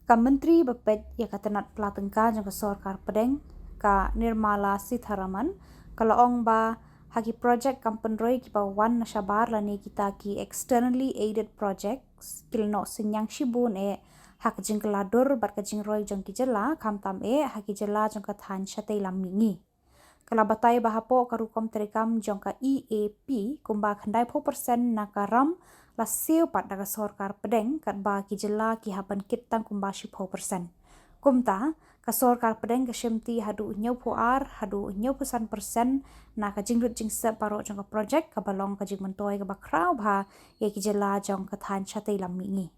Ka Menteri Bapet ya katanat pelatengka jang ka Sorkar Pedeng ka Nirmala Sitharaman kalaong ba hagi project kampenroi ki wan nashabar lani kita ki externally aided projects kilno senyang shibun hak jing keladur bat ka jing roi jong ki Jylla kamtam hagi Jylla jong ka Thain Shatei Lam-Mihngi. Kala batai bahapo karukom terekam jong ka EAP kumba khandai 4% na karam la siu pat daga Sorkar Pedeng kat ba ki Jylla ki haban kit tang kumba 10%. Kumta ka Sorkar Pedeng ka shemti hadu nyau puar hadu nyau persen na ka jinglut jing se paro jong ka project ka balong ka jing mentoi ka bakrau ba ye ki Jylla jong ka Thain Shatei Lam-Mihngi.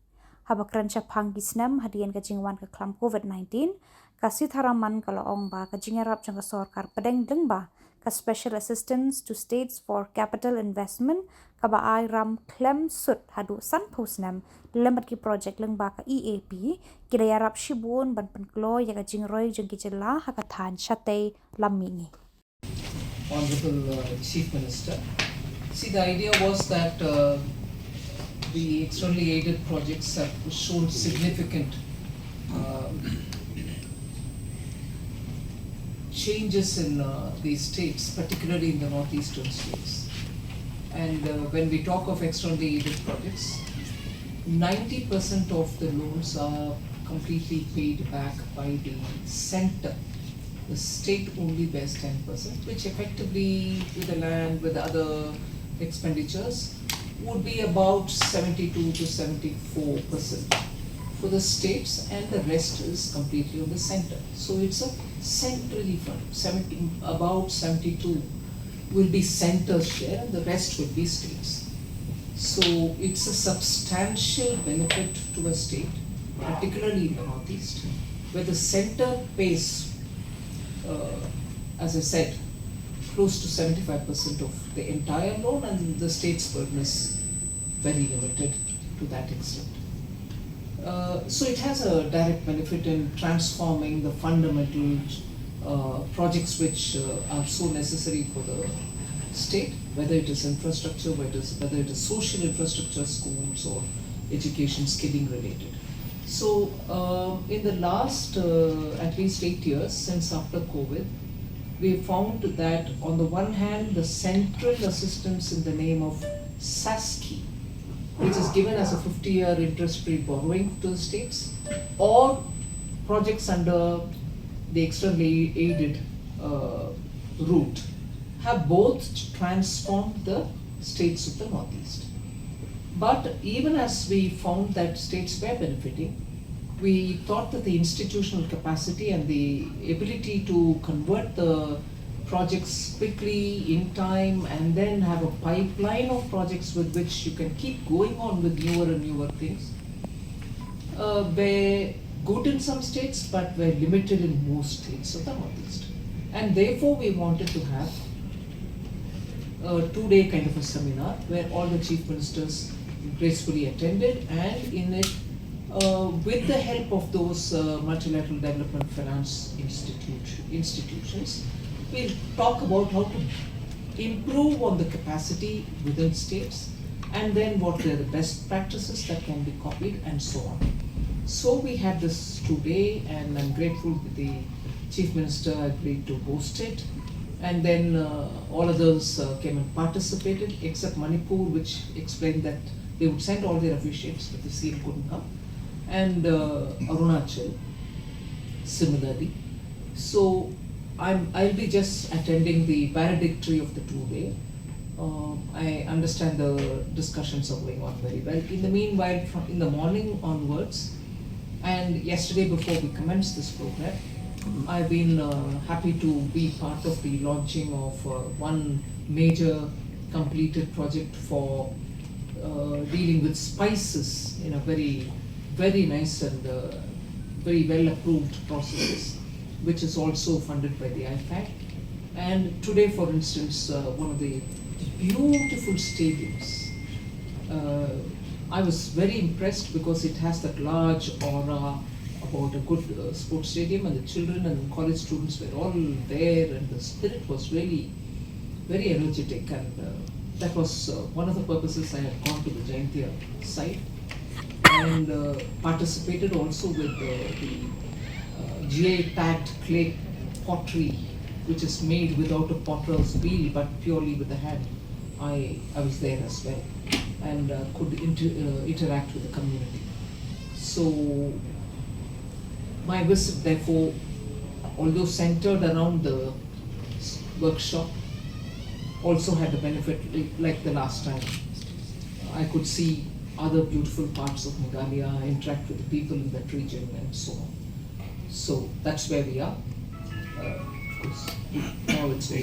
Habakran chapang kisnem hadian ka jingwan ka klam COVID-19 ka Sitharaman kalaong ba ka jingarap jong ka Sorkar Pedeng deng ba ka special assistance to states for capital investment ka ba ay ram klem sut hadu san pusnem lembat ki project leng ba ka EAP kidayarap shibun ban penklo ya ka jingroy jong ki Jylla ha ka Thain Shatei Lam-Mihngi. Honorable Chief Minister, see, the idea was that the externally aided projects have shown significant changes in these states, particularly in the northeastern states. And when we talk of externally aided projects, 90% of the loans are completely paid back by the center. The state only bears 10%, which effectively, with the land, with the other expenditures, would be about 72 to 74% for the states, and the rest is completely on the center. So it's a centrally funded. About 72 will be center's share, and the rest will be states. So it's a substantial benefit to a state, particularly in the northeast, where the center pays, as I said, close to 75% of the entire loan, and the state's burden is very limited to that extent. So it has a direct benefit in transforming the fundamental projects which are so necessary for the state, whether it is infrastructure, whether it is social infrastructure, schools, or education, skilling related. So in the last at least 8 years since after COVID, we found that on the one hand, the central assistance in the name of SASKI, which is given as a 50-year interest-free borrowing to the states, or projects under the externally aided route, have both transformed the states of the northeast. But even as we found that states were benefiting, we thought that the institutional capacity and the ability to convert the projects quickly in time and then have a pipeline of projects with which you can keep going on with newer and newer things were good in some states but were limited in most states of the northeast. And therefore we wanted to have a 2-day kind of a seminar where all the chief ministers gracefully attended, and in it with the help of those multilateral development finance institutions, we'll talk about how to improve on the capacity within states, and then what are the best practices that can be copied, and so on. So we had this today, and I'm grateful that the Chief Minister agreed to host it. And then all others came and participated, except Manipur, which explained that they would send all their officials, but the CM couldn't come. And Arunachal, similarly. So I'll be just attending the valedictory of the 2-day. I understand the discussions are going on very well. In the meanwhile, in the morning onwards, and yesterday before we commenced this program, I've been happy to be part of the launching of one major completed project for dealing with spices in a very, very nice and very well approved processes, which is also funded by the IFAC. And today, for instance, one of the beautiful stadiums, I was very impressed because it has that large aura about a good sports stadium, and the children and college students were all there, and the spirit was really very energetic, and that was one of the purposes I had gone to the Jaintia site. and participated also with the GI tagged clay pottery, which is made without a potter's wheel but purely with the hand. I was there as well, and could interact with the community. So my visit, therefore, although centered around the workshop, also had the benefit, like the last time. I could see other beautiful parts of Meghalaya, interact with the people in that region, and so on. So that's where we are. Of course, now it's very